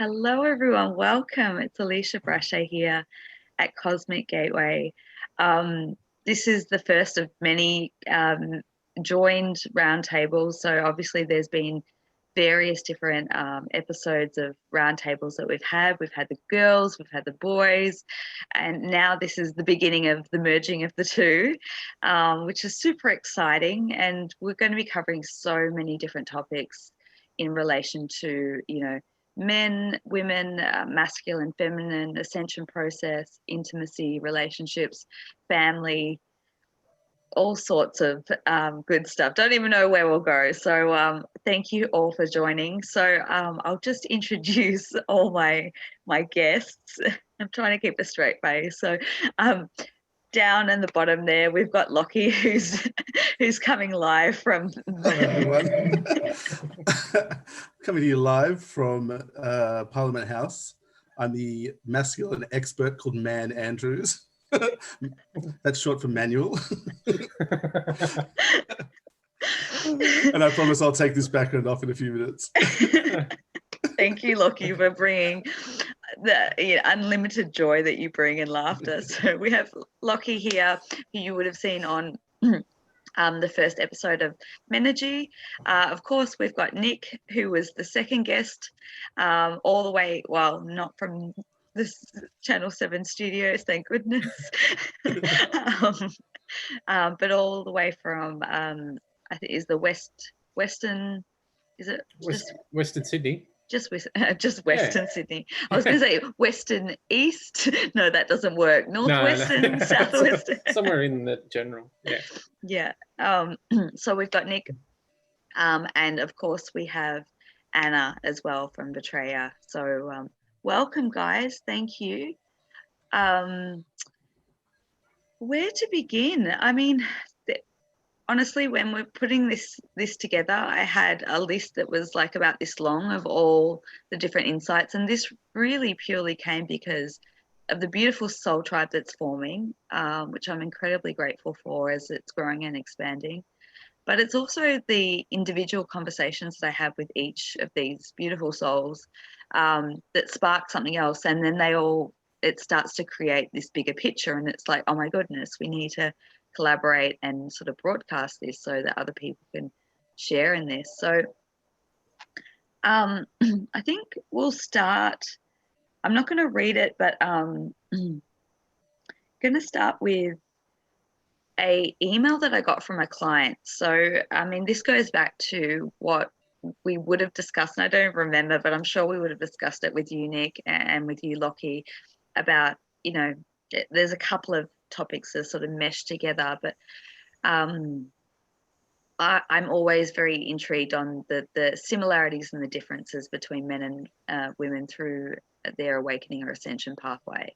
Hello, everyone. Welcome. It's Alisha Brashe here at Cosmic Gateway. This is the first of many joined roundtables. So obviously there's been various different episodes of roundtables that we've had. We've had the girls, we've had the boys, and now this is the beginning of the merging of the two, which is super exciting. And we're going to be covering so many different topics in relation to, men, women, masculine, feminine, ascension process, intimacy, relationships, family, all sorts of good stuff. Don't even know where we'll go. So thank you all for joining. So I'll just introduce all my guests. I'm trying to keep a straight face. So down in the bottom there, we've got Lockie, who's coming live from. Hello, everyone. Coming to you live from Parliament House. I'm the masculine expert called Man Andrews. That's short for manual. And I promise I'll take this background off in a few minutes. Thank you, Lockie, for bringing the unlimited joy that you bring and laughter. So we have Lockie here, who you would have seen on the first episode of Menergy. Of course, we've got Nick, who was the second guest, all the way, well, not from the Channel 7 studios, thank goodness, but all the way from, I think, is the Western, is it? Western Sydney. Just Western Sydney. I was going to say Western East. No, that doesn't work. Northwestern, no. Southwestern. Somewhere in the general. Yeah. So we've got Nick, and of course we have Ana as well from Vitraya. So welcome, guys. Thank you. Where to begin? I mean, honestly, when we're putting this together, I had a list that was like about this long of all the different insights, and this really purely came because of the beautiful soul tribe that's forming, which I'm incredibly grateful for as it's growing and expanding. But it's also the individual conversations that I have with each of these beautiful souls that spark something else, and then it starts to create this bigger picture, and it's like, oh my goodness, we need to collaborate and sort of broadcast this so that other people can share in this. So I think we'll start. I'm not going to read it, but I'm going to start with a email that I got from a client. So, I mean, this goes back to what we would have discussed, and I don't remember, but I'm sure we would have discussed it with you, Nick, and with you, Lockie, about, there's a couple of topics that sort of mesh together, but I'm always very intrigued on the similarities and the differences between men and women through their awakening or ascension pathway.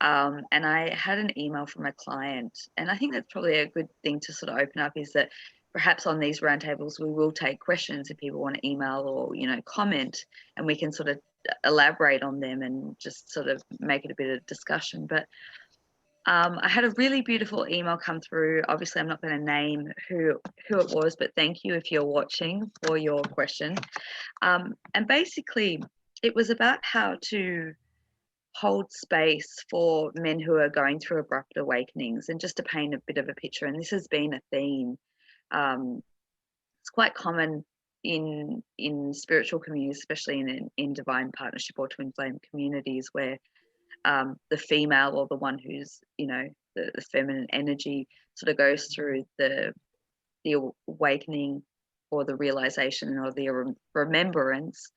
And I had an email from a client, and I think that's probably a good thing to sort of open up, is that perhaps on these roundtables we will take questions if people want to email or comment, and we can sort of elaborate on them and just sort of make it a bit of discussion. But I had a really beautiful email come through. Obviously, I'm not going to name who it was, but thank you if you're watching for your question. And basically, it was about how to hold space for men who are going through abrupt awakenings, and just to paint a bit of a picture. And this has been a theme. It's quite common in spiritual communities, especially in divine partnership or twin flame communities, where the female, or the one who's the feminine energy, sort of goes through the awakening or the realization or the remembrance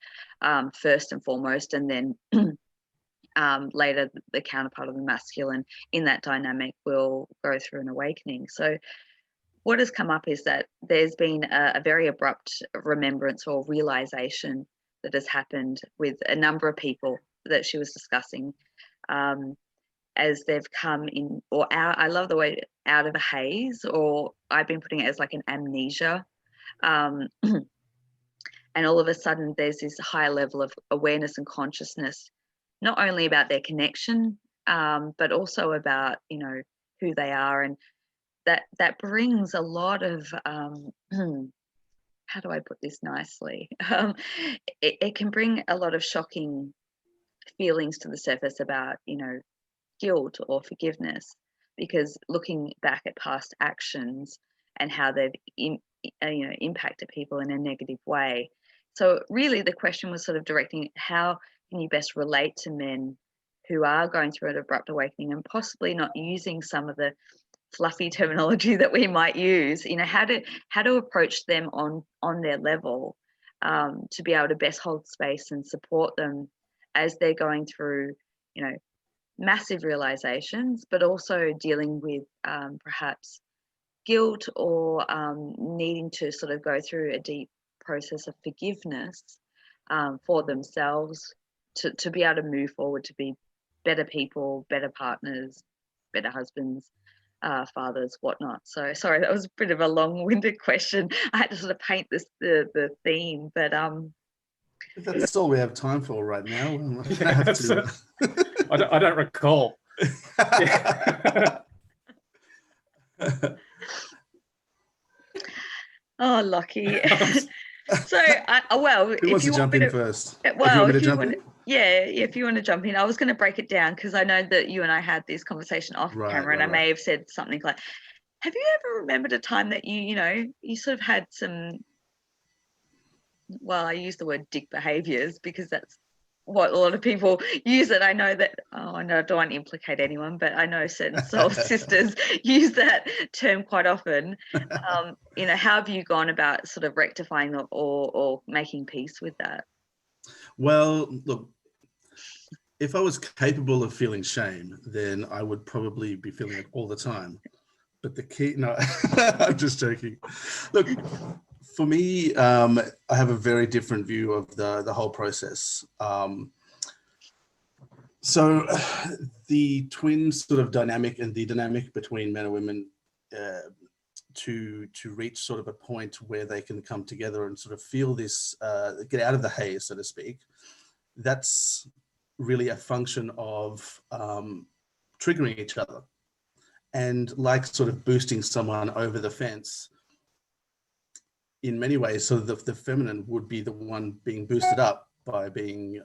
first and foremost, and then later the counterpart of the masculine in that dynamic will go through an awakening. So what has come up is that there's been a very abrupt remembrance or realization that has happened with a number of people that she was discussing, as they've come in or out. I love the way out of a haze, or I've been putting it as like an amnesia. And all of a sudden there's this higher level of awareness and consciousness, not only about their connection, but also about, who they are. And that brings a lot of how do I put this nicely? It can bring a lot of shocking feelings to the surface about, guilt or forgiveness, because looking back at past actions and how they've impacted people in a negative way. So really the question was sort of directing, how can you best relate to men who are going through an abrupt awakening and possibly not using some of the fluffy terminology that we might use, how to approach them on their level, to be able to best hold space and support them as they're going through, massive realizations, but also dealing with perhaps guilt or needing to sort of go through a deep process of forgiveness for themselves to be able to move forward, to be better people, better partners, better husbands, fathers, whatnot. So sorry, that was a bit of a long-winded question. I had to sort of paint the theme, but That's all we have time for right now. I have to. I don't recall. Oh, lucky. So, well, Who wants to jump in first? If you want to jump in, I was going to break it down because I know that you and I had this conversation off camera, and I may have said something like, "Have you ever remembered a time that you sort of had some?" Well, I use the word dick behaviors because that's what a lot of people use it. I know that, I don't want to implicate anyone, but I know certain soul sisters use that term quite often. How have you gone about sort of rectifying or making peace with that? Well, look, if I was capable of feeling shame, then I would probably be feeling it all the time. But the key, no, I'm just joking. Look, for me, I have a very different view of the whole process. So the twin sort of dynamic and the dynamic between men and women to reach sort of a point where they can come together and sort of feel this, get out of the haze, so to speak, that's really a function of triggering each other. And like sort of boosting someone over the fence, in many ways, so the feminine would be the one being boosted up by being,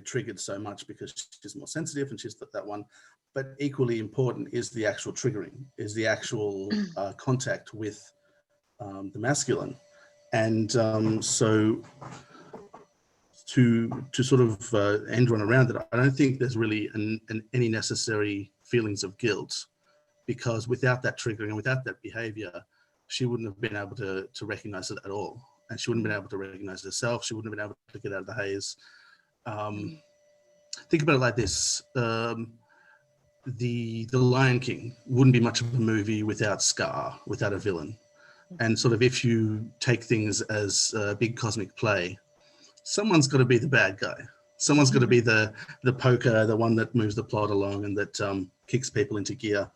triggered so much because she's more sensitive and she's that one. But equally important is the actual triggering, is the actual contact with the masculine. And so to sort of end run around it, I don't think there's really any necessary feelings of guilt, because without that triggering and without that behavior, she wouldn't have been able to recognize it at all. And she wouldn't have been able to recognize herself. She wouldn't have been able to get out of the haze. Think about it like this. The Lion King wouldn't be much of a movie without Scar, without a villain. And sort of if you take things as a big cosmic play, someone's got to be the bad guy. Someone's got to be the poker, the one that moves the plot along and that kicks people into gear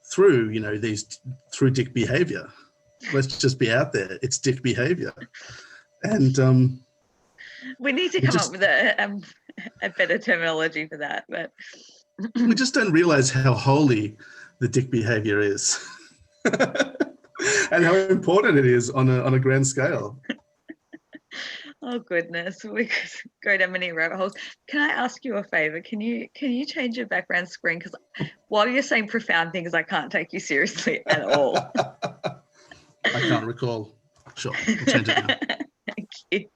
through, through dick behavior. Let's just be out there. It's dick behavior. And we need to come up with a better terminology for that. But we just don't realize how holy the dick behavior is and how important it is on a grand scale. Oh goodness, we could go down many rabbit holes. Can I ask you a favor? Can you change your background screen? Because while you're saying profound things, I can't take you seriously at all. I can't recall. Sure, we'll change it now. Thank you.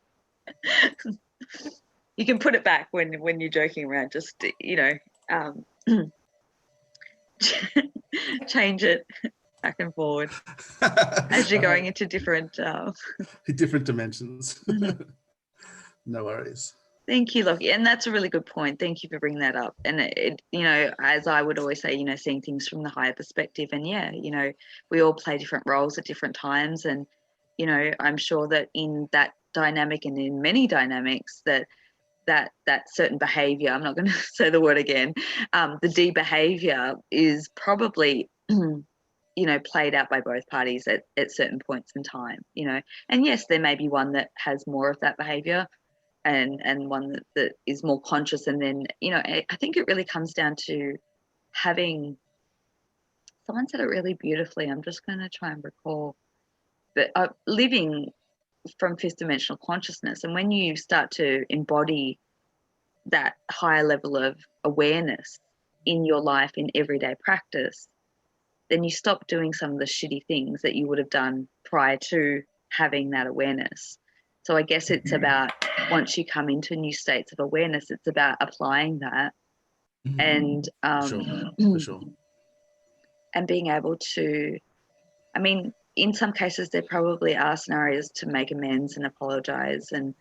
You can put it back when you're joking around. Just change it back and forward as you're going into different dimensions. No worries. Thank you, Lockie. And that's a really good point. Thank you for bringing that up. And as I would always say, seeing things from the higher perspective. And we all play different roles at different times. And, I'm sure that in that dynamic and in many dynamics that certain behavior, I'm not going to say the word again, the D behavior is probably, played out by both parties at certain points in time, and yes, there may be one that has more of that behavior and one that is more conscious. And then, I think it really comes down to having, someone said it really beautifully. I'm just going to try and recall, but living from fifth dimensional consciousness. And when you start to embody that higher level of awareness in your life, in everyday practice, then you stop doing some of the shitty things that you would have done prior to having that awareness. So I guess it's about, once you come into new states of awareness, it's about applying that and For sure. and being able to, I mean, in some cases there probably are scenarios to make amends and apologize and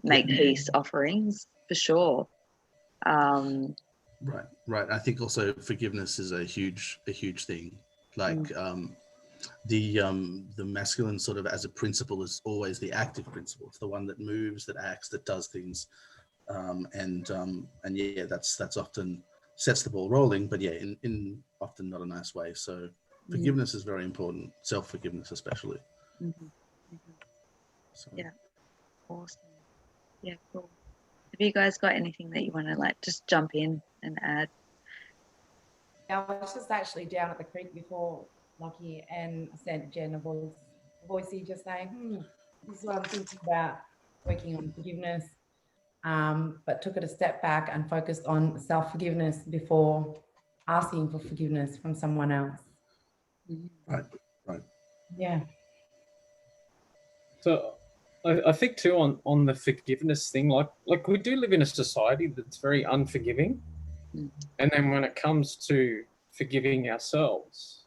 make peace offerings, for sure. Right. I think also forgiveness is a huge thing. Like the masculine sort of as a principle is always the active principle. It's the one that moves, that acts, that does things, and yeah, that's often sets the ball rolling. But yeah, in often not a nice way. So forgiveness is very important. Self-forgiveness, especially. So. Yeah. Awesome. Yeah, cool. Have you guys got anything that you want to like just jump in and add? I was just actually down at the creek before Lucky and sent Jen a voicey just saying, this is what I'm thinking about, working on forgiveness, but took it a step back and focused on self-forgiveness before asking for forgiveness from someone else. Right. Yeah. So I think too on the forgiveness thing, like we do live in a society that's very unforgiving. And then when it comes to forgiving ourselves,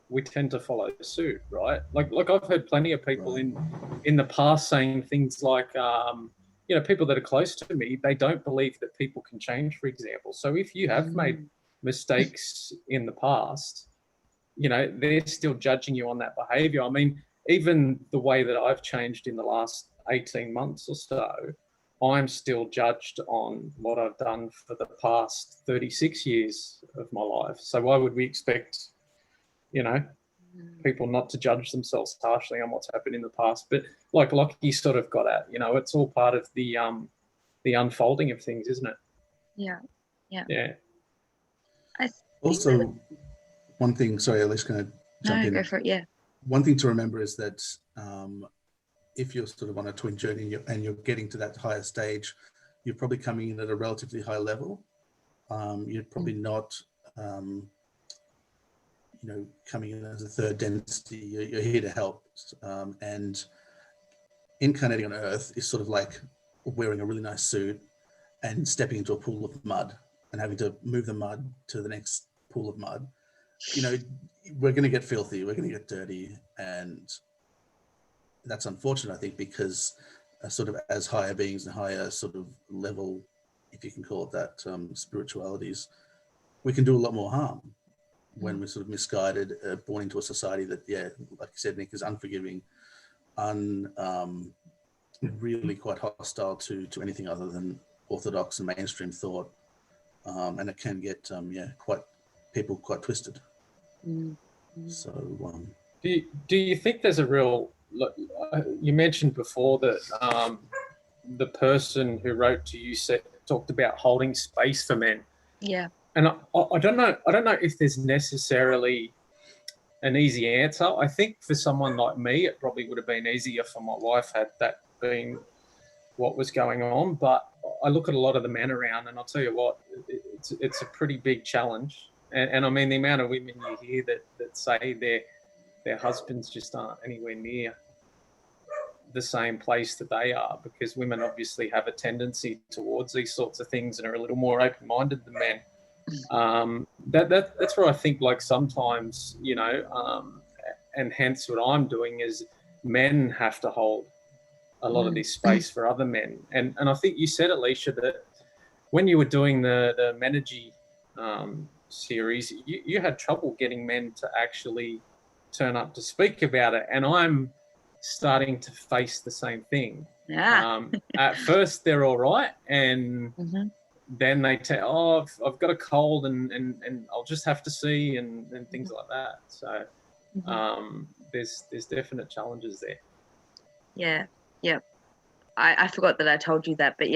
we tend to follow suit, right? Like I've heard plenty of people in the past saying things like, people that are close to me, they don't believe that people can change, for example. So if you have made mistakes in the past, they're still judging you on that behavior. I mean, even the way that I've changed in the last 18 months or so, I'm still judged on what I've done for the past 36 years of my life. So why would we expect, people not to judge themselves harshly on what's happened in the past? But like you sort of got at, it's all part of the unfolding of things, isn't it? Yeah. Also, one thing, sorry, Alisha, going to jump in. Go for it, yeah. One thing to remember is that if you're sort of on a twin journey and you're getting to that higher stage, you're probably coming in at a relatively high level. You're probably not, coming in as a third density. You're here to help. And incarnating on Earth is sort of like wearing a really nice suit and stepping into a pool of mud and having to move the mud to the next pool of mud. We're going to get filthy, we're going to get dirty, and that's unfortunate, I think, because sort of as higher beings and higher sort of level, if you can call it that, spiritualities, we can do a lot more harm when we're sort of misguided, born into a society that, like you said, Nick, is unforgiving, really quite hostile to anything other than orthodox and mainstream thought, and it can get quite twisted. So do you think there's a real, you mentioned before that the person who wrote to you talked about holding space for men, and I don't know if there's necessarily an easy answer. I think for someone like me it probably would have been easier for my wife had that been what was going on, but I look at a lot of the men around and I'll tell you what, it's a pretty big challenge. And I mean, the amount of women you hear that say their husbands just aren't anywhere near the same place that they are, because women obviously have a tendency towards these sorts of things and are a little more open-minded than men. That's where I think, like, sometimes, and hence what I'm doing is men have to hold a lot of this space for other men. And I think you said, Alisha, that when you were doing the Menergy series, you had trouble getting men to actually turn up to speak about it, and I'm starting to face the same thing. At first they're all right, and then they tell, I've got a cold and I'll just have to see, and things like that. So there's definite challenges there. I forgot that I told you that, but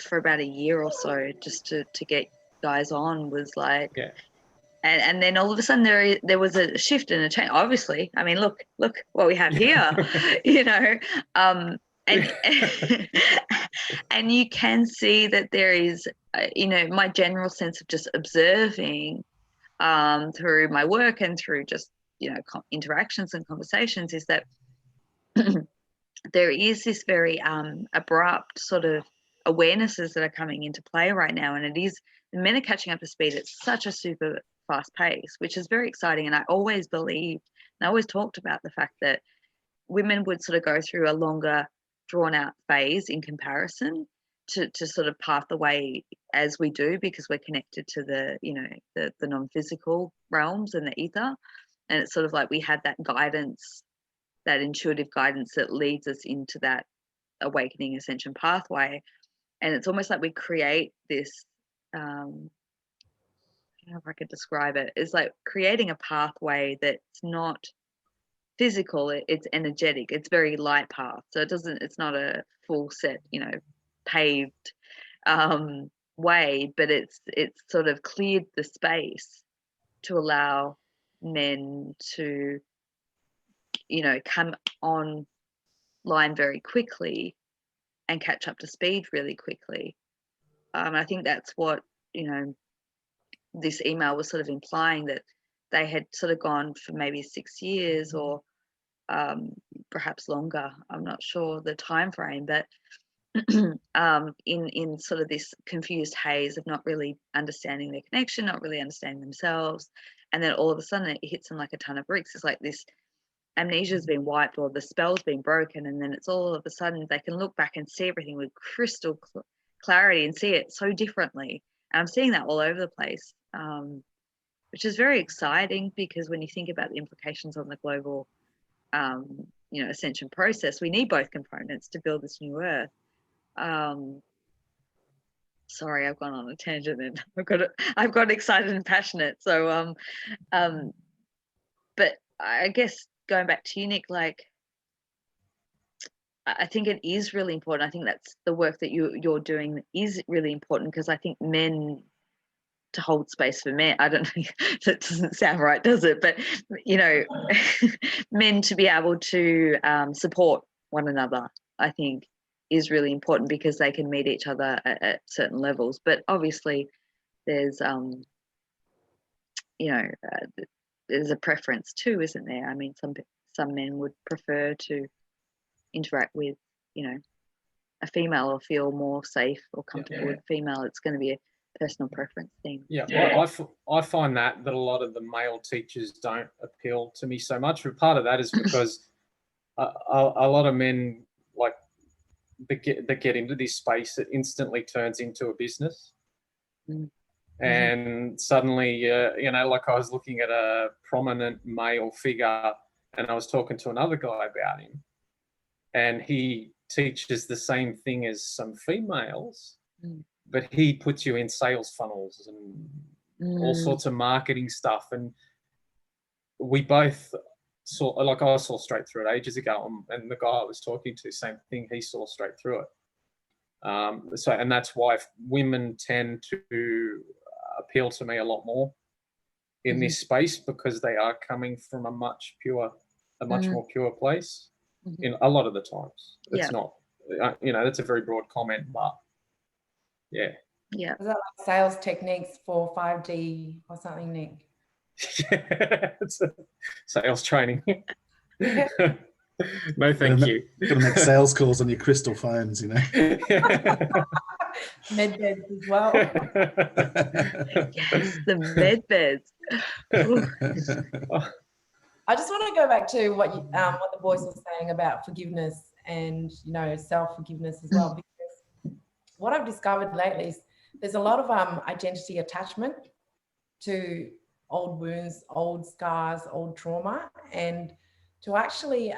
for about a year or so, just to get guys on was like, and then all of a sudden there was a shift and a change. Obviously, I mean, look what we have here, you know, and and you can see that there is, you know, my general sense of just observing through my work and through just, you know, interactions and conversations is that there is this very abrupt sort of awarenesses that are coming into play right now, and it is, the men are catching up to speed at such a super fast pace, which is very exciting. And I always believed, and I always talked about the fact that women would sort of go through a longer drawn out phase in comparison to sort of path the way as we do, because we're connected to the, you know, the non-physical realms and the ether. And it's sort of like we had that guidance, that intuitive guidance that leads us into that awakening ascension pathway. And it's almost like we create this, I don't know if I could describe it, it's like creating a pathway that's not physical, it's energetic, it's very light path. So it's not a full set, you know, paved way, but it's sort of cleared the space to allow men to, you know, come online very quickly and catch up to speed really quickly. I think that's what, you know, this email was sort of implying, that they had sort of gone for maybe 6 years or perhaps longer. I'm not sure the time frame, but in sort of this confused haze of not really understanding their connection, not really understanding themselves, and then all of a sudden it hits them like a ton of bricks. It's like this amnesia's been wiped or the spell's been broken, and then it's all of a sudden they can look back and see everything with crystal clarity and see it so differently. And I'm seeing that all over the place, which is very exciting, because when you think about the implications on the global you know, ascension process, we need both components to build this new earth. Sorry, I've gone on a tangent and I've got excited and passionate. So but I guess going back to you, Nick, like I think it is really important. I think that's the work that you're doing is really important, because I think men, to hold space for men, I don't know, that doesn't sound right, does it? But, you know, men to be able to support one another, I think is really important, because they can meet each other at certain levels. But obviously there's, you know, there's a preference too, isn't there? I mean, some men would prefer to interact with, you know, a female or feel more safe or comfortable with a female. It's going to be a personal preference thing. Yeah, I find that a lot of the male teachers don't appeal to me so much. But part of that is because a lot of men, like, that get into this space, it instantly turns into a business. And suddenly, you know, like I was looking at a prominent male figure and I was talking to another guy about him, and he teaches the same thing as some females, but he puts you in sales funnels and all sorts of marketing stuff. And we both saw, like, I saw straight through it ages ago, and the guy I was talking to, same thing, he saw straight through it. So, and that's why women tend to appeal to me a lot more in this space, because they are coming from a much more pure place in a lot of the times. It's not, you know, that's a very broad comment, but yeah. Is that like sales techniques for 5D or something, Nick? It's a sales training. No, thank you. You're going to make sales calls on your crystal phones, you know. Med beds as well. Yes, the med beds. I just want to go back to what the voice was saying about forgiveness and, you know, self-forgiveness as well, because what I've discovered lately is there's a lot of identity attachment to old wounds, old scars, old trauma, and to actually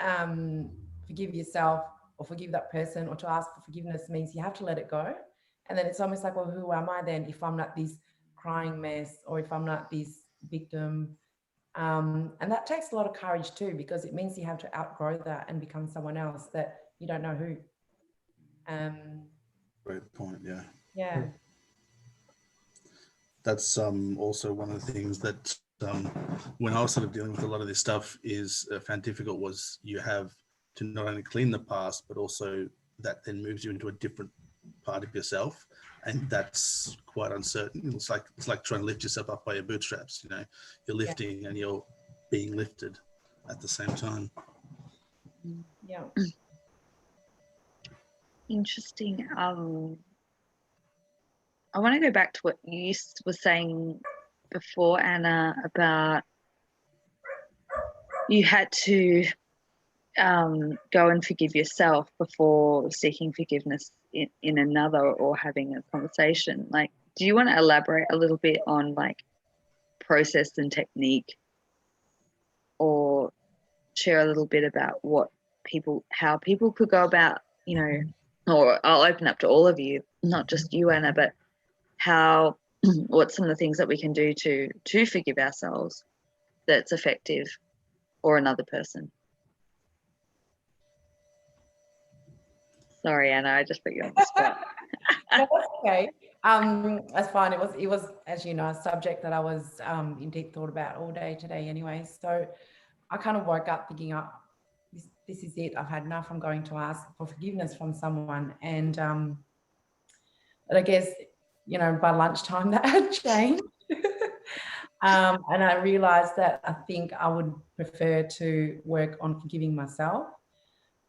forgive yourself or forgive that person or to ask for forgiveness means you have to let it go. And then it's almost like, well, who am I then if I'm not this crying mess or if I'm not this victim? And that takes a lot of courage too, because it means you have to outgrow that and become someone else that you don't know who. Great point, yeah. Yeah. that's also one of the things that when I was sort of dealing with a lot of this stuff is found difficult was you have to not only clean the past, but also that then moves you into a different part of yourself, and that's quite uncertain. It's like trying to lift yourself up by your bootstraps. You know, you're lifting and you're being lifted at the same time. Yeah. Interesting. I want to go back to what you were saying before, Anna, about you had to go and forgive yourself before seeking forgiveness in another or having a conversation. Like, do you want to elaborate a little bit on like process and technique, or share a little bit about how people could go about, you know, or I'll open up to all of you, not just you, Anna, but what's some of the things that we can do to forgive ourselves that's effective, or another person. Sorry, Anna, I just put you on the spot. No, that's okay. That's fine. It was, as you know, a subject that I was in deep thought about all day today anyway. So I kind of woke up thinking, this is it. I've had enough. I'm going to ask for forgiveness from someone. And but I guess, you know, by lunchtime that had changed. And I realized that I think I would prefer to work on forgiving myself,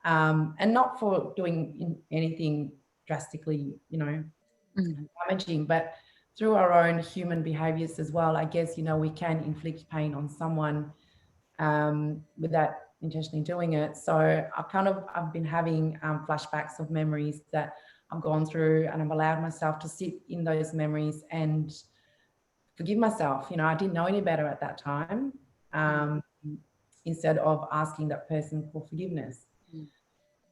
and not for doing anything drastically, you know, damaging, but through our own human behaviors as well. I guess, you know, we can inflict pain on someone without intentionally doing it. So I've been having flashbacks of memories that I've gone through, and I've allowed myself to sit in those memories and forgive myself. You know, I didn't know any better at that time, instead of asking that person for forgiveness.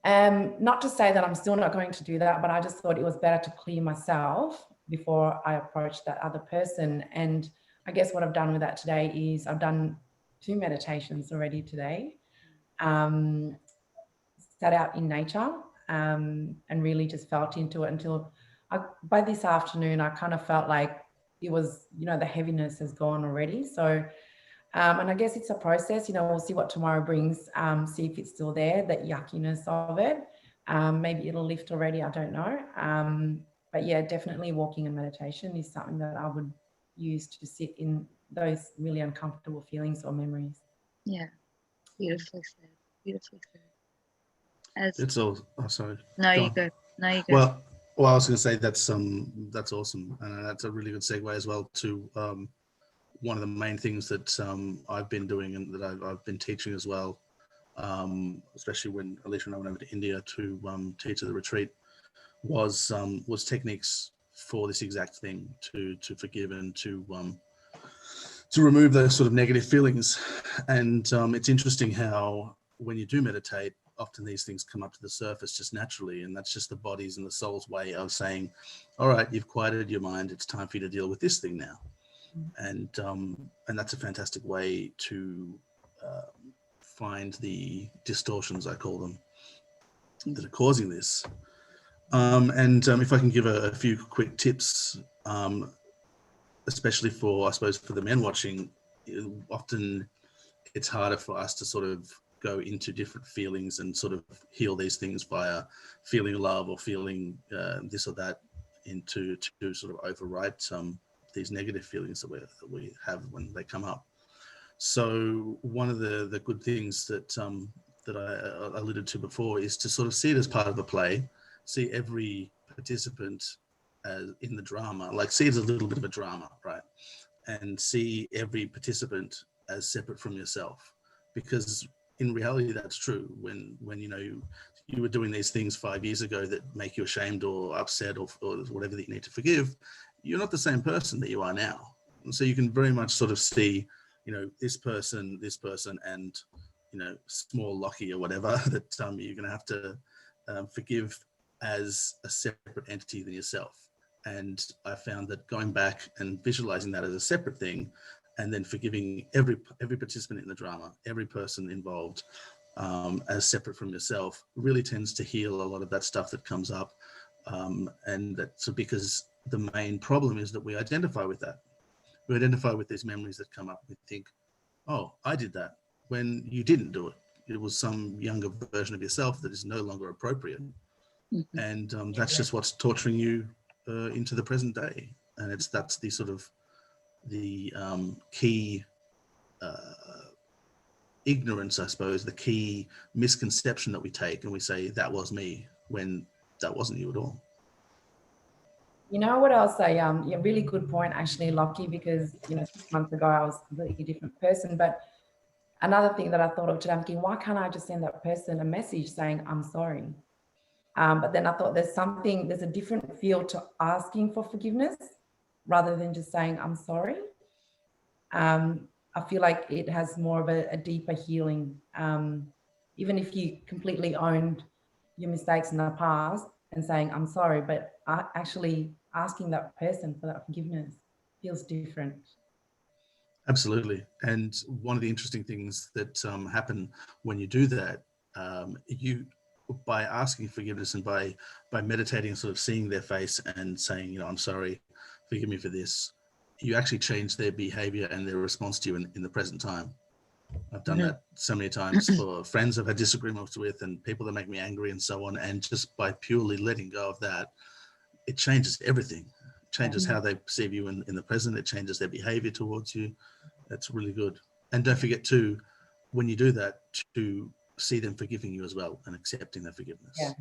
Not to say that I'm still not going to do that, but I just thought it was better to clear myself before I approach that other person. And I guess what I've done with that today is I've done 2 meditations already today. Sat out in nature, and really just felt into it until by this afternoon, I kind of felt like it was, you know, the heaviness has gone already. So, and I guess it's a process, you know, we'll see what tomorrow brings, see if it's still there, that yuckiness of it. Maybe it'll lift already, I don't know. But yeah, definitely walking and meditation is something that I would use to sit in those really uncomfortable feelings or memories. Yeah, beautifully said. Beautifully said. It's all. Oh, sorry. No, you go. No, you go. Well, I was going to say that's awesome, and that's a really good segue as well to one of the main things that I've been doing and that I've been teaching as well, especially when Alisha and I went over to India to teach at the retreat, was techniques for this exact thing, to forgive and to remove those sort of negative feelings. And it's interesting how when you do meditate, often these things come up to the surface just naturally, and that's just the body's and the soul's way of saying, all right, you've quieted your mind, it's time for you to deal with this thing now. And that's a fantastic way to find the distortions, I call them, that are causing this. And if I can give a few quick tips, especially for, I suppose, for the men watching, often it's harder for us to sort of go into different feelings and sort of heal these things via feeling love or feeling this or that, to sort of override these negative feelings that we have when they come up. So one of the good things that I alluded to before is to sort of see it as part of a play, see every participant as in the drama, like see it as a little bit of a drama, right? And see every participant as separate from yourself, because in reality that's true. When you know you were doing these things 5 years ago that make you ashamed or upset or whatever that you need to forgive, you're not the same person that you are now. And so you can very much sort of see, you know, this person, and, you know, small Lockie or whatever that you're going to have to forgive as a separate entity than yourself. And I found that going back and visualizing that as a separate thing, and then forgiving every participant in the drama, every person involved, as separate from yourself, really tends to heal a lot of that stuff that comes up. And that's because the main problem is that we identify with that. we identify with these memories that come up. We think, oh, I did that when you didn't do it. It was some younger version of yourself that is no longer appropriate. Mm-hmm. And that's just what's torturing you into the present day. And that's the sort of the key ignorance, I suppose, the key misconception that we take, and we say that was me when that wasn't you at all. You know what I'll say? Yeah, really good point, actually, Lockie, because 6 months ago I was a completely different person. But another thing that I thought of today, I'm thinking, why can't I just send that person a message saying I'm sorry? But then I thought there's a different feel to asking for forgiveness rather than just saying I'm sorry. I feel like it has more of a deeper healing. Even if you completely owned your mistakes in the past and saying I'm sorry, but actually asking that person for that forgiveness feels different. Absolutely. And one of the interesting things that happen when you do that, you, by asking forgiveness and by meditating and sort of seeing their face and saying, I'm sorry, forgive me for this, you actually change their behavior and their response to you in the present time. I've done that so many times for friends I've had disagreements with and people that make me angry and so on. And just by purely letting go of that, it changes everything. It changes how they perceive you in the present. It changes their behavior towards you. That's really good. And don't forget too, when you do that, to see them forgiving you as well and accepting their forgiveness. Yeah.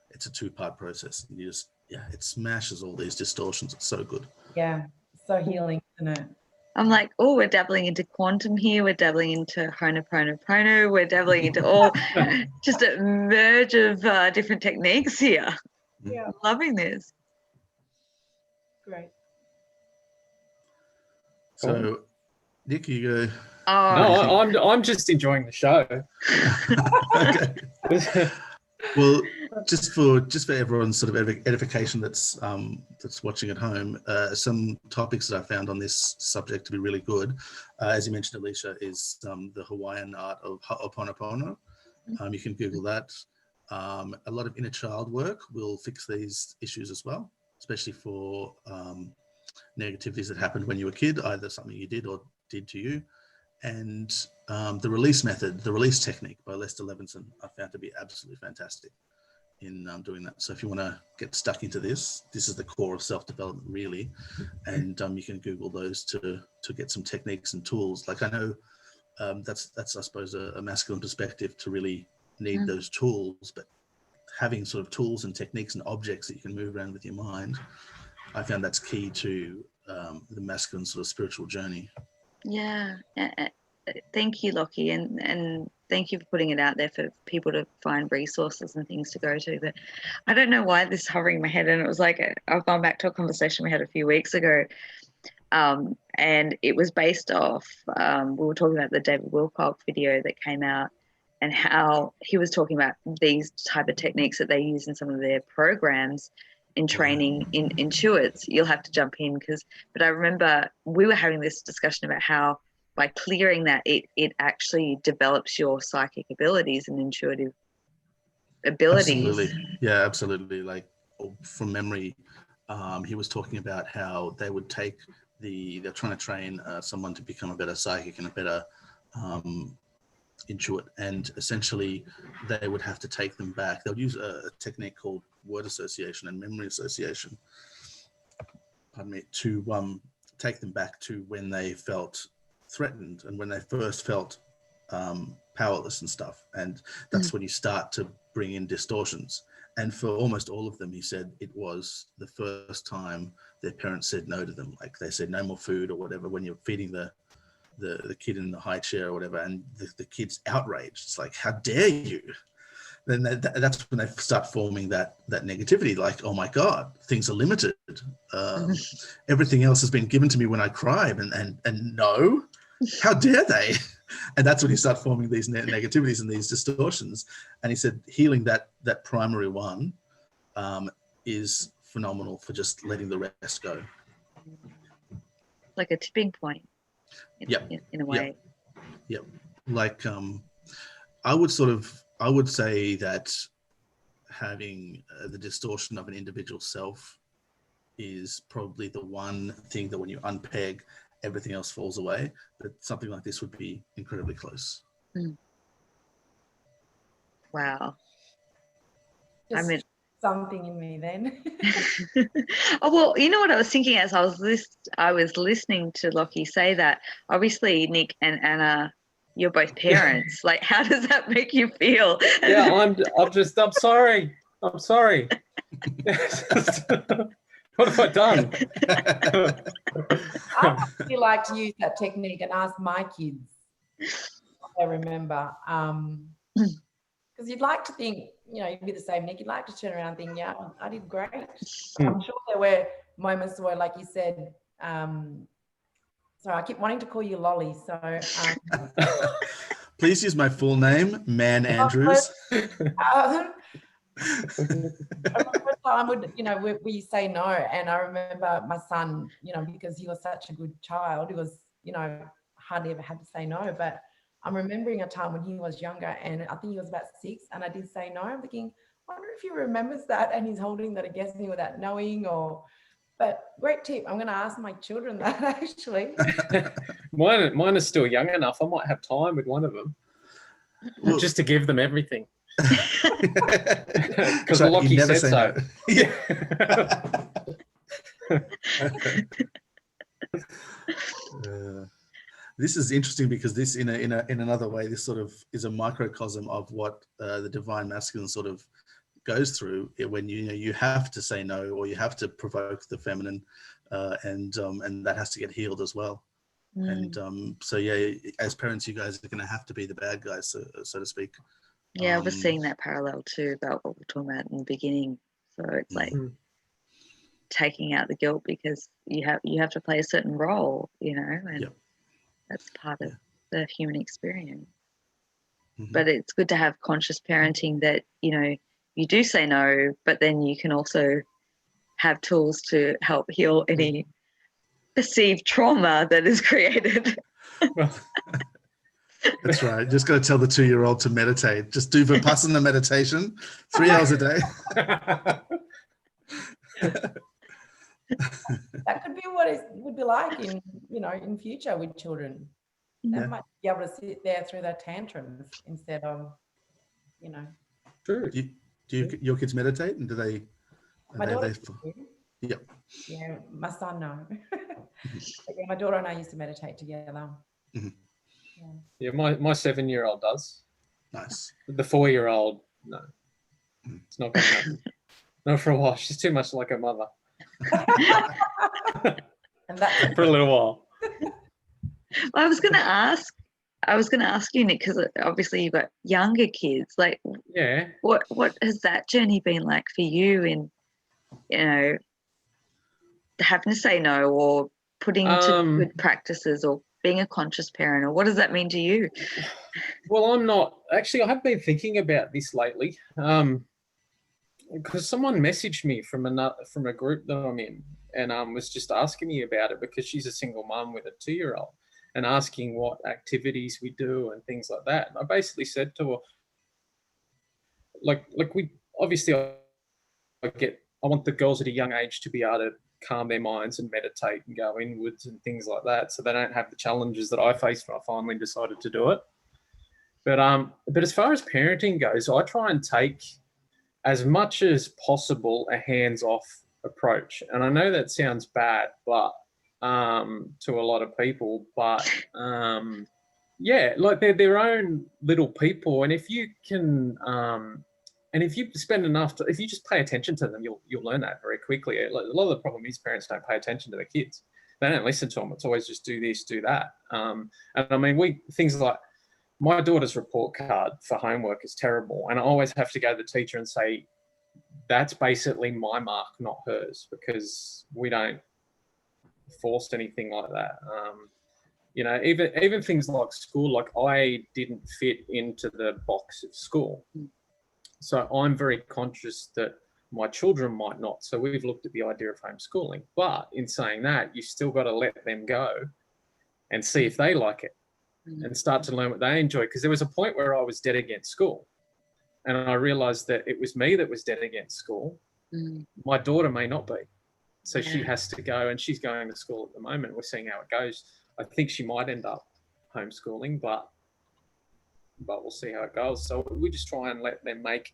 It's a two-part process. And you just, it smashes all these distortions. It's so good. Yeah, so healing, isn't it? I'm like, oh, we're dabbling into quantum here. We're dabbling into Ho'oponopono. We're dabbling into all just a merge of different techniques here. Yeah. I'm loving this. Great. So, Nick, you go. Oh, no, I'm just enjoying the show. Okay. Well, just for everyone's sort of edification that's watching at home, some topics that I found on this subject to be really good, as you mentioned, Alisha, is the Hawaiian art of Ho'oponopono. You can Google that. A lot of inner child work will fix these issues as well, especially for negativities that happened when you were a kid, either something you did or did to you. And the release method, the release technique by Lester Levinson, I found to be absolutely fantastic in doing that. So if you want to get stuck into this is the core of self-development, really. And you can Google those to get some techniques and tools. Like, I know that's I suppose a masculine perspective to really need those tools, but having sort of tools and techniques and objects that you can move around with your mind, I found that's key to the masculine sort of spiritual journey. Yeah. Thank you, Lockie, and thank you for putting it out there for people to find resources and things to go to. But I don't know why this is hovering in my head, and it was like I've gone back to a conversation we had a few weeks ago, and it was based off we were talking about the David Wilcock video that came out, and how he was talking about these type of techniques that they use in some of their programs in training in intuits. You'll have to jump in but I remember we were having this discussion about how by clearing that, it actually develops your psychic abilities and intuitive abilities. Absolutely. Yeah, absolutely. Like, from memory, he was talking about how they would take they're trying to train someone to become a better psychic and a better intuit, and essentially they would have to take them back. They would use a technique called word association and memory association, to take them back to when they felt threatened and when they first felt powerless and stuff. And that's when you start to bring in distortions. And for almost all of them, he said it was the first time their parents said no to them. Like, they said no more food or whatever when you're feeding the kid in the high chair or whatever, and the kid's outraged. It's like, how dare you? Then that's when they start forming that negativity. Like, oh my God, things are limited. Everything else has been given to me when I cry, and no, how dare they? And that's when you start forming these negativities and these distortions. And he said healing that primary one is phenomenal for just letting the rest go. Like a tipping point. In a way. Yep. Like, I would say that having the distortion of an individual self is probably the one thing that when you unpeg everything else falls away, that something like this would be incredibly close. Wow. Just I mean, something in me then. oh, well, you know what I was thinking as I was listening to Lockie say that. Obviously, Nick and Anna, you're both parents. Like, how does that make you feel? Yeah, I'm sorry. I'm sorry. What have I done? I actually like to use that technique and ask my kids what they remember. Because you'd like to think, you know, you'd be the same, Nick. You'd like to turn around and think, yeah, I did great. I'm sure there were moments where, like you said, sorry, I keep wanting to call you Lolly. So please use my full name, Man Andrews. I remember a time would, you know, we say no, and I remember my son, you know, because he was such a good child, he was, you know, hardly ever had to say no. But I'm remembering a time when he was younger, and I think he was about 6, and I did say no. I'm thinking, I wonder if he remembers that, and he's holding that against me without knowing. Or, but great tip. I'm going to ask my children that actually. Mine is still young enough. I might have time with one of them, just to give them everything. Because Lockie said so. Yeah. This is interesting because this, in another way, this sort of is a microcosm of what the divine masculine sort of goes through when you have to say no, or you have to provoke the feminine, and that has to get healed as well. And so yeah, as parents, you guys are going to have to be the bad guys, so to speak. Yeah, I was seeing that parallel too about what we're talking about in the beginning. So it's like taking out the guilt, because you have to play a certain role, you know, and that's part of the human experience. But it's good to have conscious parenting that, you know, you do say no, but then you can also have tools to help heal any perceived trauma that is created. That's right. Just got to tell the 2-year-old to meditate. Just do Vipassana meditation, 3 hours a day. That could be what it would be like in, you know, in future with children. They might be able to sit there through their tantrums instead of, you know. True. Do your kids meditate, and do they? My daughter do. Yep. Yeah, my son no. Yeah, my daughter and I used to meditate together. Yeah, my 7-year-old does. Nice. The 4-year-old, no. It's not going to happen. Not for a while. She's too much like her mother. And that's for a little while. Well, I was going to ask you, Nick, because obviously you've got younger kids. Like, what has that journey been like for you in, you know, having to say no, or putting to good practices, or being a conscious parent, or what does that mean to you? Well, I'm not actually. I have been thinking about this lately, because someone messaged me from a group that I'm in, and was just asking me about it, because she's a single mum with a 2-year-old, and asking what activities we do and things like that. And I basically said to her, like we obviously, I want the girls at a young age to be able to calm their minds and meditate and go inwards and things like that, so they don't have the challenges that I faced when I finally decided to do it. But as far as parenting goes, I try and take as much as possible a hands-off approach. And I know that sounds bad, but to a lot of people, but like they're their own little people, and if you can and if you spend if you just pay attention to them, you'll learn that very quickly. A lot of the problem is parents don't pay attention to their kids. They don't listen to them. It's always just do this, do that. And I mean, things like my daughter's report card for homework is terrible, and I always have to go to the teacher and say, that's basically my mark, not hers, because we don't force anything like that. You know, even things like school, like I didn't fit into the box of school. So I'm very conscious that my children might not. So we've looked at the idea of homeschooling. But in saying that, you still got to let them go and see if they like it and start to learn what they enjoy. Because there was a point where I was dead against school. And I realized that it was me that was dead against school. My daughter may not be. So she has to go, and she's going to school at the moment. We're seeing how it goes. I think she might end up homeschooling, but we'll see how it goes. So we just try and let them make,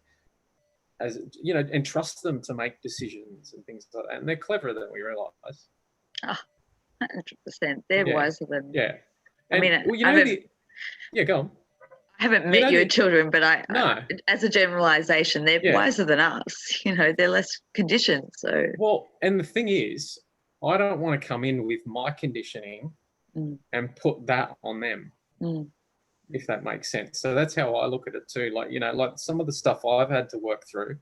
as you know, and trust them to make decisions and things like that. And they're cleverer than we realise. 100%. They're wiser than. Yeah. And, I mean, well, you know, go on. I haven't met your children, but I as a generalisation, they're wiser than us. You know, they're less conditioned. So. Well, and the thing is, I don't want to come in with my conditioning and put that on them, if that makes sense. So that's how I look at it too. Like, you know, like some of the stuff I've had to work through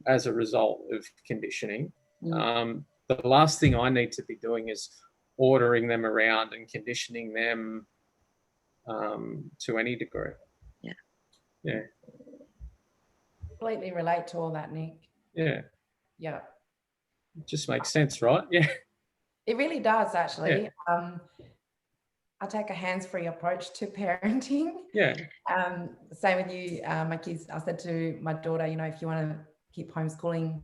as a result of conditioning. The last thing I need to be doing is ordering them around and conditioning them to any degree. Yeah. Completely relate to all that, Nick. Yeah. Yeah. It just makes sense, right? Yeah. It really does, actually. Yeah. I take a hands-free approach to parenting. Yeah. Same with you, my kids. I said to my daughter, you know, if you want to keep homeschooling,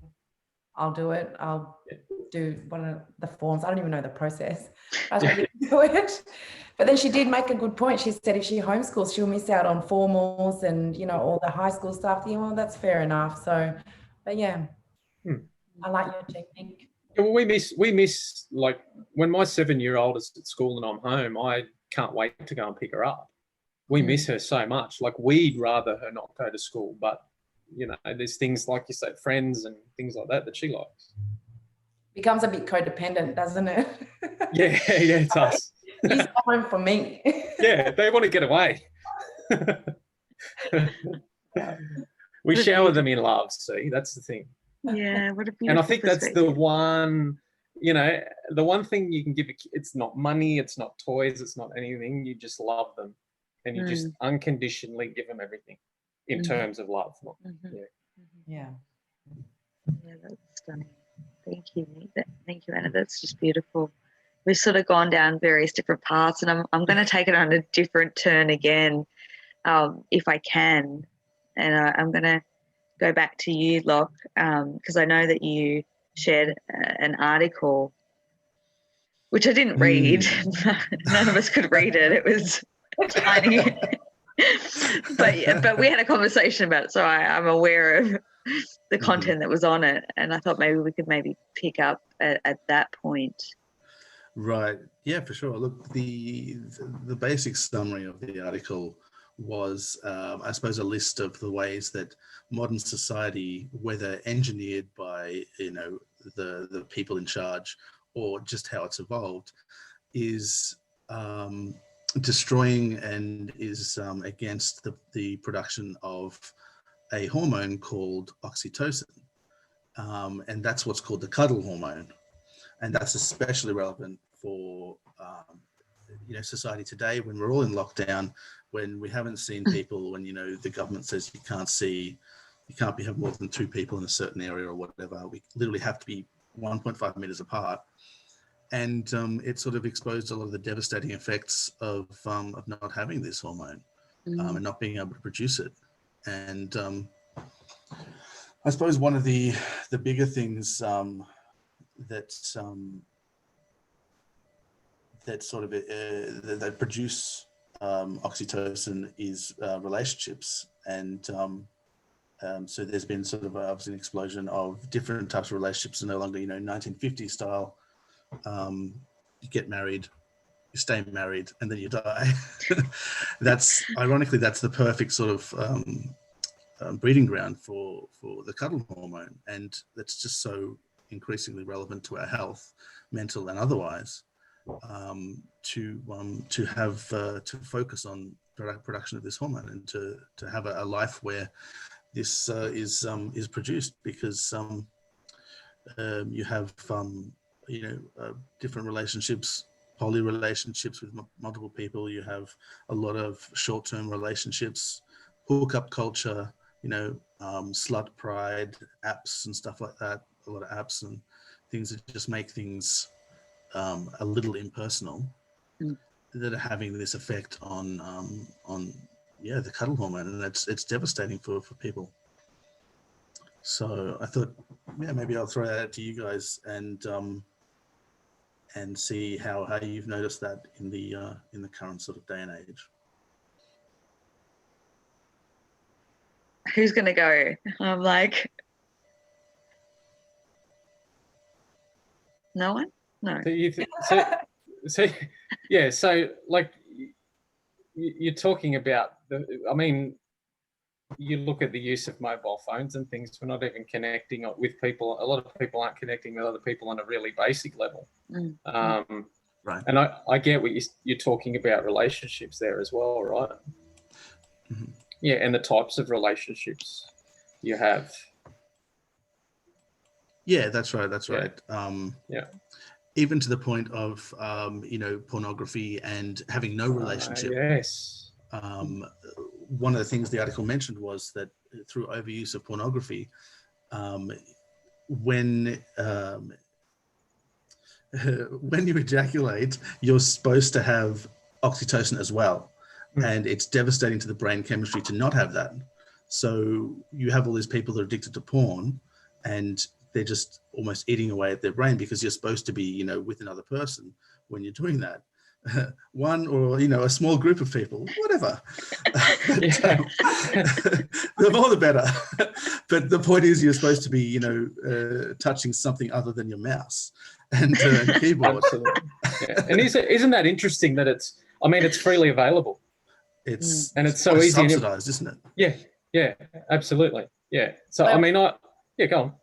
I'll do it. I'll do one of the forms. I don't even know the process. I don't do it. But then she did make a good point. She said if she homeschools, she'll miss out on formals and, you know, all the high school stuff. Yeah, well, that's fair enough. So, but yeah, I like your technique. Yeah, well, we miss like when my 7-year-old is at school and I'm home, I can't wait to go and pick her up. We miss her so much. Like, we'd rather her not go to school, but you know, there's things like you said, friends and things like that she likes. Becomes a bit codependent, doesn't it? Yeah, it does. He's home for me. Yeah, they want to get away. We shower them in love, see, that's the thing. Yeah, what a beautiful And I think that's the one, you know, the one thing you can give it's not money, it's not toys, it's not anything. You just love them and you just unconditionally give them everything in terms of love. Yeah, that's stunning. Thank you, Nick. Thank you, Anna. That's just beautiful. We've sort of gone down various different paths, and I'm going to take it on a different turn again, if I can. And I'm going to go back to you, Locke, because I know that you shared an article, which I didn't read. None of us could read it. It was tiny. but we had a conversation about it, so I'm aware of the content that was on it, and I thought maybe we could pick up at that point. Right. Yeah, for sure. Look, the basic summary of the article was, I suppose, a list of the ways that modern society, whether engineered by, you know, the people in charge or just how it's evolved, is destroying and is against the production of a hormone called oxytocin. And that's what's called the cuddle hormone. And that's especially relevant for you know, society today, when we're all in lockdown, when we haven't seen people, when, you know, the government says you can't have more than 2 people in a certain area or whatever. We literally have to be 1.5 meters apart. And it sort of exposed a lot of the devastating effects of not having this hormone and not being able to produce it. And I suppose one of the bigger things that sort of that produce oxytocin is relationships, and so there's been sort of obviously an explosion of different types of relationships, and no longer, you know, 1950s style. You get married, you stay married, and then you die. That's ironically that's the perfect sort of breeding ground for the cuddle hormone, and that's just so increasingly relevant to our health, mental and otherwise. To have to focus on production of this hormone, and to have a life where this is produced, because you have you know, different relationships, poly relationships with multiple people. You have a lot of short-term relationships, hookup culture, you know, slut pride, apps and stuff like that. A lot of apps and things that just make things a little impersonal, that are having this effect on the cuddle hormone, and it's devastating for people. So I thought, yeah, maybe I'll throw that out to you guys, and and see how you've noticed that in the current sort of day and age. Who's going to go? I'm like, no one? No. So yeah, so like you're talking about I mean, you look at the use of mobile phones and things, we're not even connecting with people. A lot of people aren't connecting with other people on a really basic level. Right. And I get what you're talking about, relationships there as well, right? Mm-hmm. Yeah, and the types of relationships you have. Yeah, that's right. Yeah. Even to the point of, pornography and having no relationship. Yes. One of the things the article mentioned was that through overuse of pornography, when you ejaculate, you're supposed to have oxytocin as well. And it's devastating to the brain chemistry to not have that. So you have all these people that are addicted to porn, and they're just almost eating away at their brain, because you're supposed to be, with another person when you're doing that. One or, a small group of people, whatever. The more the better. But the point is, you're supposed to be, touching something other than your mouse and keyboard. Absolutely. Yeah. And isn't that interesting that it's freely available? It's so easy, subsidized, isn't it? Yeah, absolutely. Yeah. So go on.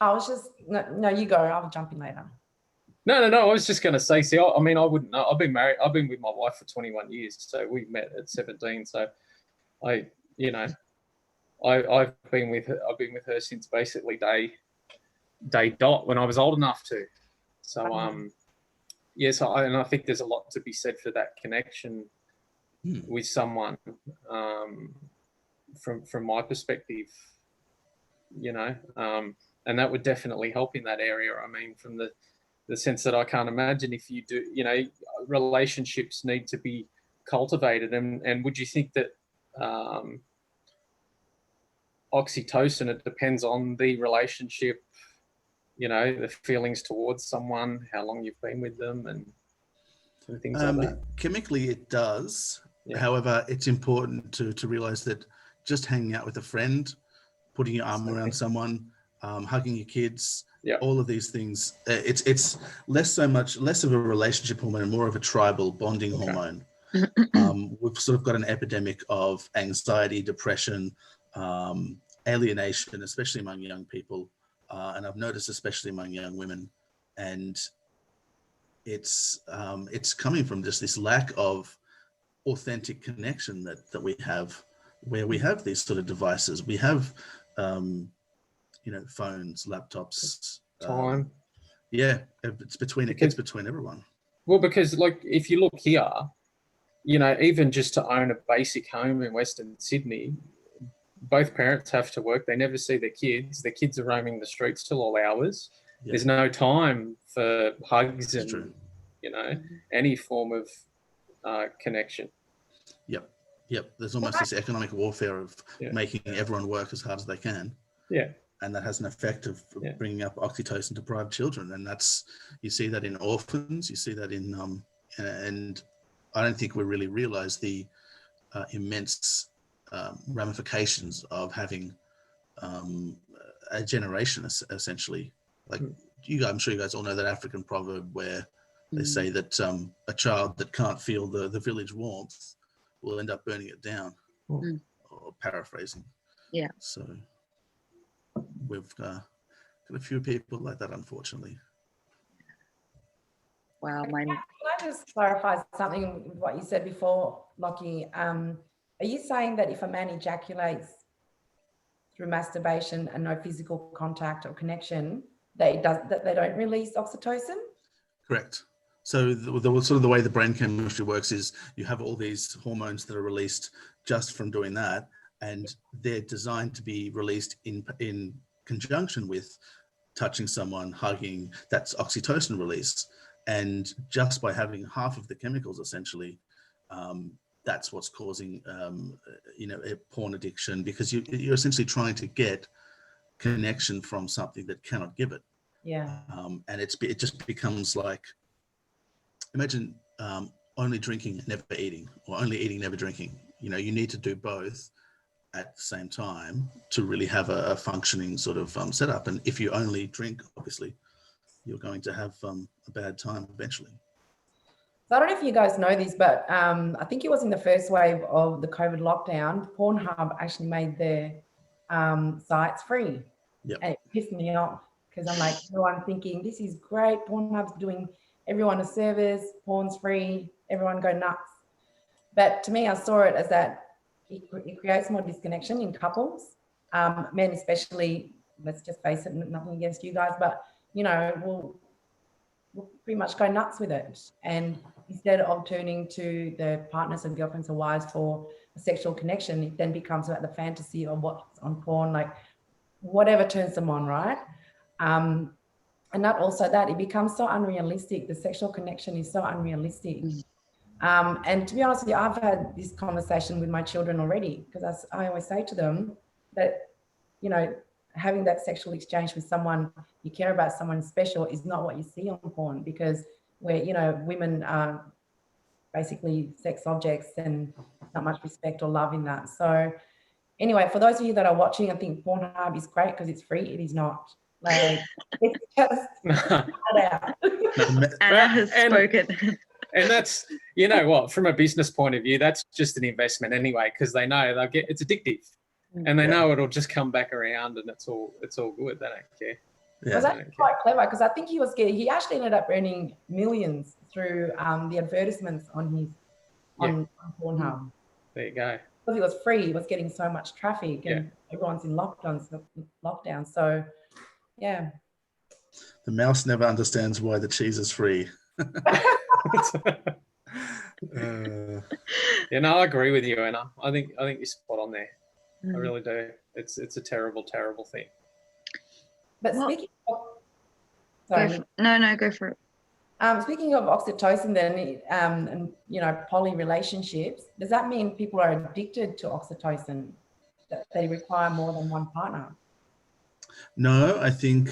I was just no, you go. I'll jump in later. No. I was just going to say, I wouldn't know. I've been married. I've been with my wife for 21 years. So we met at 17. So I've been with her since basically day dot, when I was old enough to. So yes, and I think there's a lot to be said for that connection with someone. From my perspective, and that would definitely help in that area. I mean, from the sense that I can't imagine if you do, relationships need to be cultivated. And would you think that oxytocin, it depends on the relationship, the feelings towards someone, how long you've been with them, and things like that? Chemically, it does. Yeah. However, it's important to realize that just hanging out with a friend, putting your arm around someone, hugging your kids, all of these things, it's less of a relationship hormone and more of a tribal bonding hormone. We've sort of got an epidemic of anxiety, depression, alienation, especially among young people, and I've noticed especially among young women, and it's coming from just this lack of authentic connection that we have, where we have these sort of devices. We have phones, laptops, time. It's between everyone. Well, because like if you look here, even just to own a basic home in Western Sydney, both parents have to work. They never see their kids. Their kids are roaming the streets till all hours. There's no time for hugs and any form of connection. Yep. There's almost this economic warfare of making everyone work as hard as they can. Yeah. And that has an effect of bringing up oxytocin deprived children. And you see that in orphans, you see that in, and I don't think we really realize the immense ramifications of having a generation, essentially. Like I'm sure you guys all know that African proverb where they say that a child that can't feel the village warmth will end up burning it down, or paraphrasing. Yeah. So we've got a few people like that, unfortunately. Wow. Can I just clarify something with what you said before, Lockie? Are you saying that if a man ejaculates through masturbation and no physical contact or connection, that they don't release oxytocin? Correct. So the way the brain chemistry works is you have all these hormones that are released just from doing that, and they're designed to be released in conjunction with touching someone, hugging. That's oxytocin release. And just by having half of the chemicals, essentially, that's what's causing a porn addiction, because you're essentially trying to get connection from something that cannot give it. Yeah. And it just becomes like imagine only drinking and never eating, or only eating, never drinking. You know, you need to do both at the same time to really have a functioning sort of setup. And if you only drink, obviously, you're going to have a bad time eventually. So I don't know if you guys know this, but I think it was in the first wave of the COVID lockdown, Pornhub actually made their sites free. Yep. And it pissed me off because I'm like, everyone thinking, this is great. Pornhub's doing everyone a service, porn's free, everyone go nuts. But to me, I saw it as that it creates more disconnection in couples, men especially. Let's just face it, nothing against you guys, but you know, we'll pretty much go nuts with it. And instead of turning to their partners and girlfriends or wives for a sexual connection, it then becomes about the fantasy of what's on porn, like whatever turns them on, right? And not also that, it becomes so unrealistic. The sexual connection is so unrealistic. And to be honest with you, I've had this conversation with my children already, because I always say to them that, you know, having that sexual exchange with someone you care about, someone special, is not what you see on porn, because we're, you know, women are basically sex objects and not much respect or love in that. So anyway, for those of you that are watching, I think Pornhub is great because it's free. It is not. Like, it's just out. Anna has spoken. And that's, you know what, from a business point of view, that's just an investment anyway, because they know they'll get, it's addictive, and they know it'll just come back around, and it's all good. They don't care. Yeah. It was actually quite clever, because I think he actually ended up earning millions through the advertisements on his on Pornhub. There you go. Because it was free, it was getting so much traffic, and everyone's in lockdown. So yeah. The mouse never understands why the cheese is free. You know, I agree with you, Anna. I think you're spot on there. I really do. It's a terrible thing. But speaking of, go for it. Speaking of oxytocin, then, and you know, poly relationships, does that mean people are addicted to oxytocin, that they require more than one partner? No, I think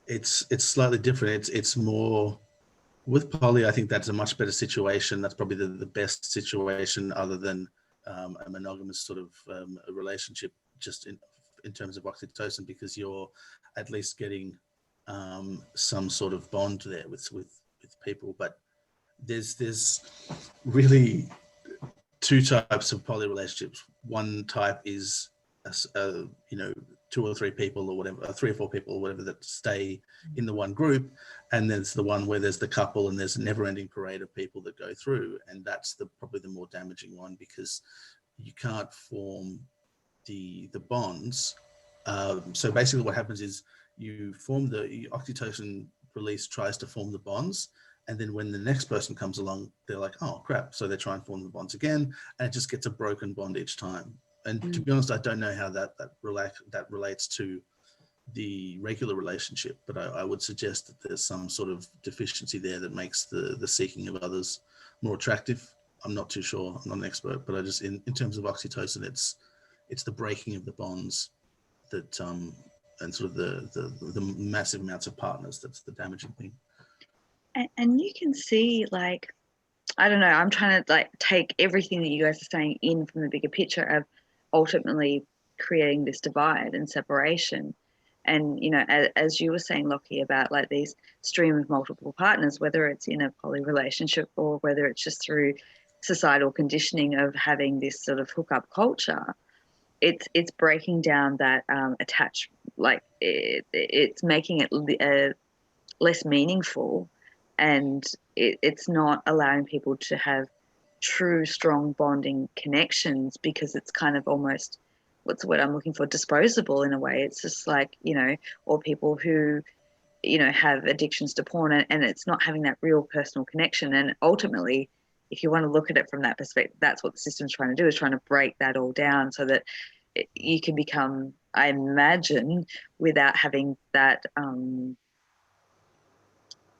it's slightly different. It's more with poly. I think that's a much better situation. That's probably the best situation, other than a monogamous sort of a relationship, just in terms of oxytocin, because you're at least getting some sort of bond there with people. But there's really two types of poly relationships. One type is you know, 2 or 3 people or whatever, 3 or 4 people or whatever, that stay in the one group, and there's the one where there's the couple and there's a never-ending parade of people that go through, and that's probably the more damaging one, because you can't form the bonds. So basically what happens is you form the oxytocin release, tries to form the bonds, and then when the next person comes along, they're like, oh crap, so they try and form the bonds again, and it just gets a broken bond each time. And to be honest, I don't know how that relates to the regular relationship, but I would suggest that there's some sort of deficiency there that makes the seeking of others more attractive. I'm not too sure. I'm not an expert, but I just, in terms of oxytocin, it's the breaking of the bonds that and sort of the massive amounts of partners that's the damaging thing. And you can see, like, I don't know, I'm trying to like take everything that you guys are saying in from the bigger picture of ultimately creating this divide and separation. And, you know, as you were saying, Lockie, about like these stream of multiple partners, whether it's in a poly relationship or whether it's just through societal conditioning of having this sort of hookup culture, it's breaking down that attached, like it's making it less meaningful, and it's not allowing people to have true strong bonding connections, because it's kind of almost, what's the word I'm looking for, disposable in a way. It's just like, you know, or people who, you know, have addictions to porn, and it's not having that real personal connection. And ultimately, if you want to look at it from that perspective, that's what the system's trying to do, is trying to break that all down so that you can become, I imagine, without having that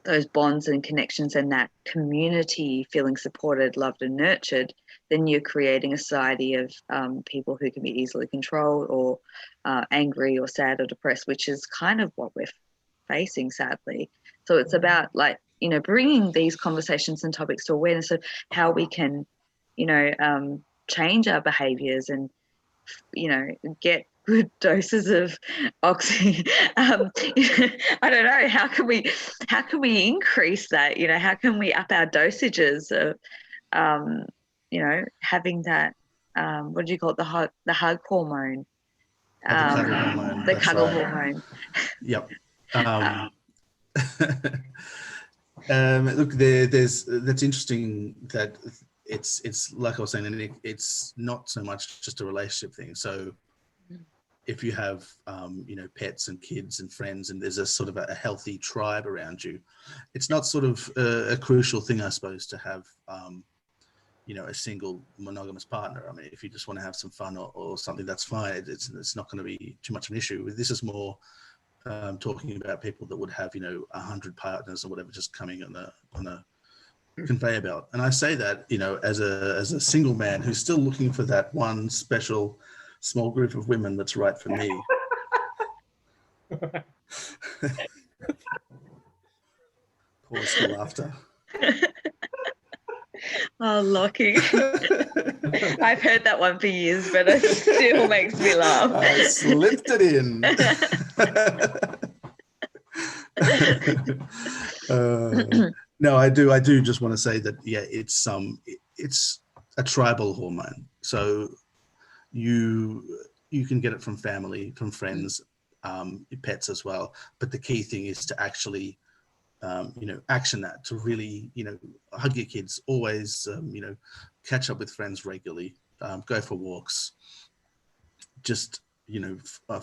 those bonds and connections and that community feeling supported, loved and nurtured, then you're creating a society of people who can be easily controlled or angry or sad or depressed, which is kind of what we're facing, sadly. So it's about like bringing these conversations and topics to awareness of how we can, change our behaviours and, get good doses of oxy. I don't know, how can we increase that? How can we up our dosages of, having that, what do you call it, the hug hormone? The cuddle hormone. The That's cuddle right. hormone. Yep. Look, that's interesting that it's like I was saying, and it's not so much just a relationship thing. So if you have pets and kids and friends, and there's a sort of a healthy tribe around you, it's not sort of a crucial thing, I suppose, to have a single monogamous partner. I mean, if you just want to have some fun or something, that's fine. It's not going to be too much of an issue. This is more talking about people that would have 100 partners or whatever just coming on a conveyor belt. And I say that as a single man who's still looking for that one special small group of women that's right for me. Pause for laughter. Oh, Lockie. I've heard that one for years, but it still makes me laugh. I slipped it in. No, I do just want to say that, yeah, it's a tribal hormone. So you can get it from family, from friends, pets as well. But the key thing is to actually action that, to really, hug your kids, always, catch up with friends regularly, go for walks, just,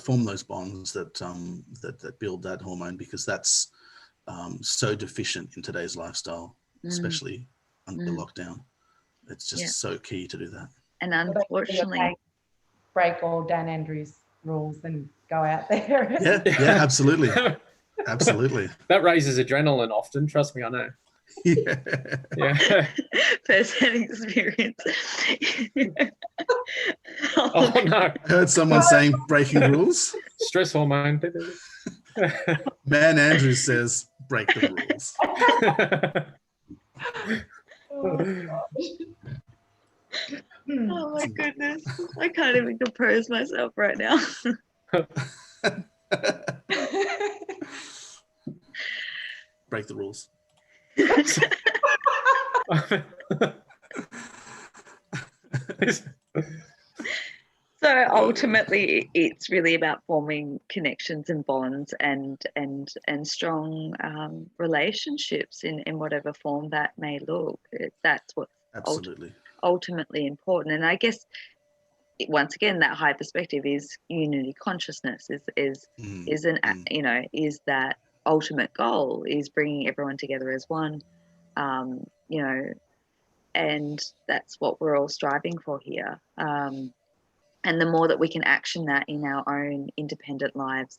form those bonds that build that hormone, because that's so deficient in today's lifestyle, especially under lockdown. It's just so key to do that. And unfortunately, break all Dan Andrews rules and go out there. Yeah, absolutely. Absolutely. That raises adrenaline often. Trust me, I know. Yeah. First-hand experience. Oh no! I heard someone saying breaking rules. Stress hormone. Man Andrews says break the rules. Oh my goodness! I can't even compose myself right now. Break the rules. So ultimately, it's really about forming connections and bonds and strong relationships in whatever form that may look. That's what's absolutely ultimately important. And I guess once again, that high perspective is unity consciousness. Is that ultimate goal, is bringing everyone together as one. And that's what we're all striving for here. And the more that we can action that in our own independent lives,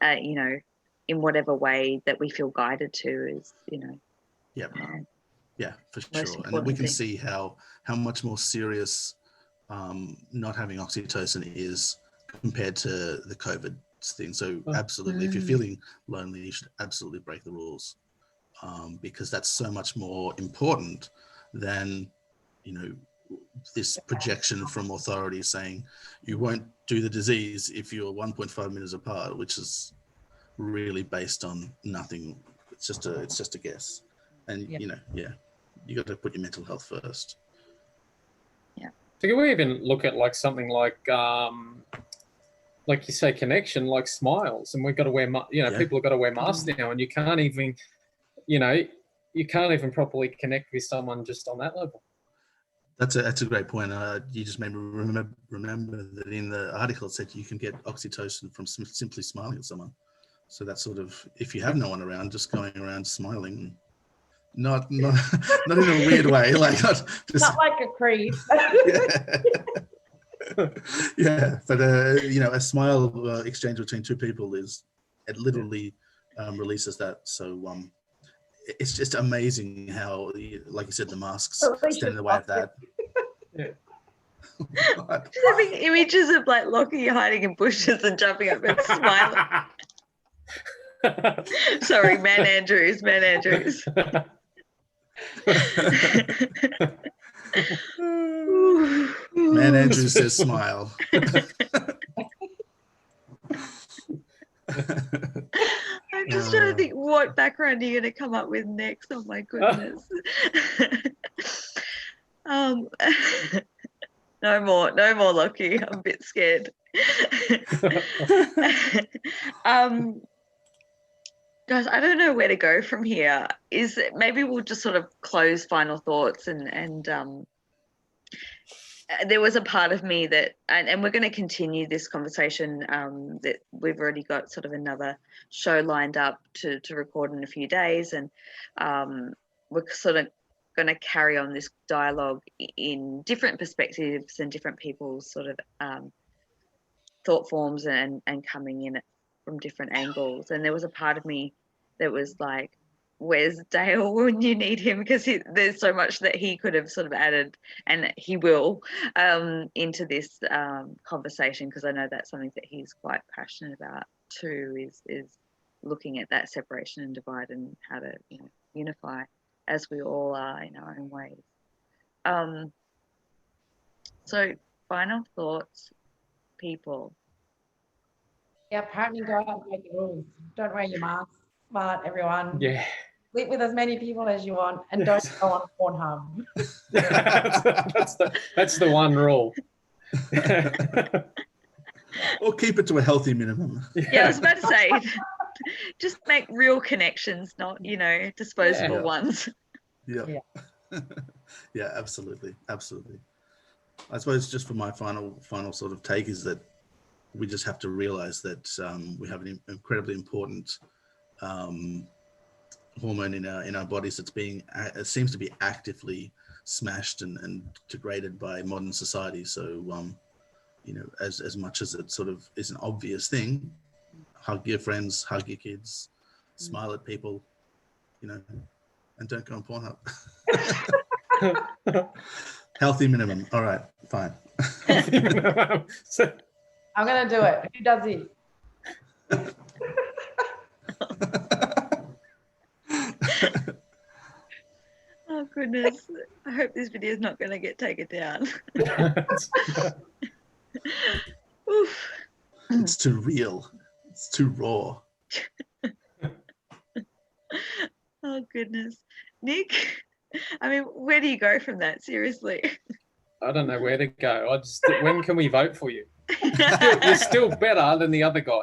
in whatever way that we feel guided to, is, yeah, for sure. And we can see how much more serious not having oxytocin is compared to the COVID thing. So absolutely, if you're feeling lonely, you should absolutely break the rules, because that's so much more important than, this projection from authority saying you won't do the disease if you're 1.5 meters apart, which is really based on nothing. It's just a guess. And you got to put your mental health first. Yeah. So can we even look at like something like you say, connection, like smiles, and we've got to wear, people have got to wear masks now, and you can't even properly connect with someone just on that level. That's a great point. You just made me remember that in the article it said you can get oxytocin from simply smiling at someone. So that's sort of, if you have no one around, just going around smiling, not in a weird way, like not like a creep. Yeah, but a smile exchange between two people it literally releases that. So it's just amazing how, like you said, the masks stand in the way of that. Yeah. Just having images of like Lockie hiding in bushes and jumping up and smiling. Sorry, Man Andrews. Man Andrews says smile. I'm just trying to think what background you're going to come up with next. Oh my goodness. No more, Lockie. I'm a bit scared. Guys, I don't know where to go from here. Maybe we'll just sort of close final thoughts and there was a part of me that, and we're going to continue this conversation, that we've already got sort of another show lined up to record in a few days, and we're sort of going to carry on this dialogue in different perspectives and different people's sort of thought forms and coming in it from different angles. And there was a part of me that was like, where's Dale when you need him? Because there's so much that he could have sort of added, and he will, into this conversation, because I know that's something that he's quite passionate about too, is looking at that separation and divide and how to, unify as we all are in our own ways. So final thoughts, people. Yeah, apparently go out and make your rules. Don't wear your mask. Smart, everyone. Yeah. Sleep with as many people as you want, and don't go on Pornhub. that's the one rule. Or keep it to a healthy minimum. Yeah, I was about to say, just make real connections, not, disposable ones. Yeah. Yeah, absolutely. I suppose just for my final sort of take is that we just have to realize that we have an incredibly important hormone in our bodies that's it seems to be actively smashed and degraded by modern society. So as much as it sort of is an obvious thing, hug your friends, hug your kids, smile at people, and don't go on Pornhub. Healthy minimum. All right, fine. I'm gonna do it. Who does it? Oh goodness, I hope this video is not going to get taken down. Oof. It's too real. It's too raw. Oh goodness, Nick, I mean, where do you go from that? Seriously. I don't know where to go. When can we vote for you? You're still better than the other guy.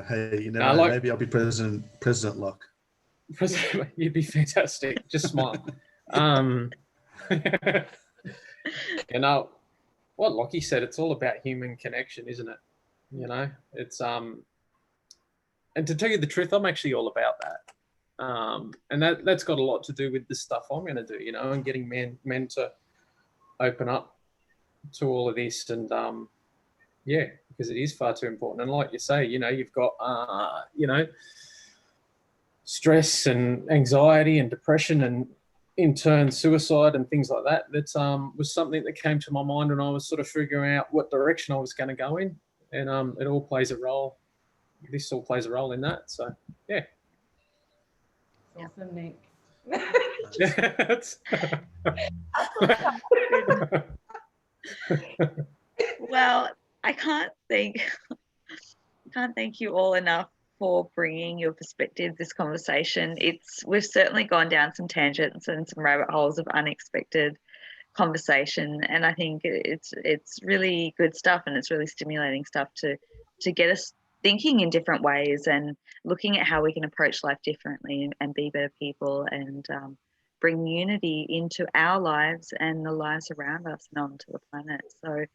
Hey, maybe I'll be President Locke. You'd be fantastic. Just smile. What Lockie said, it's all about human connection, isn't it? It's and to tell you the truth, I'm actually all about that. And that's got a lot to do with the stuff I'm going to do, and getting men to open up to all of this, and because it is far too important. And like you say, you've got stress and anxiety and depression, and in turn suicide and things like that. That was something that came to my mind when I was sort of figuring out what direction I was going to go in, and it all plays a role. This all plays a role in that. So yeah. Awesome, Nick. Well, I can't thank you all enough for bringing your perspective, this conversation. We've certainly gone down some tangents and some rabbit holes of unexpected conversation, and I think it's really good stuff, and it's really stimulating stuff to get us thinking in different ways and looking at how we can approach life differently and be better people, and bring unity into our lives and the lives around us and onto the planet. So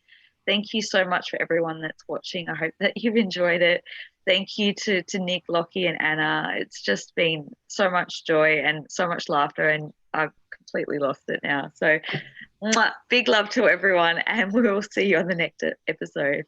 thank you so much for everyone that's watching. I hope that you've enjoyed it. Thank you to Nick, Lockie and Anna. It's just been so much joy and so much laughter, and I've completely lost it now. So big love to everyone, and we will see you on the next episode.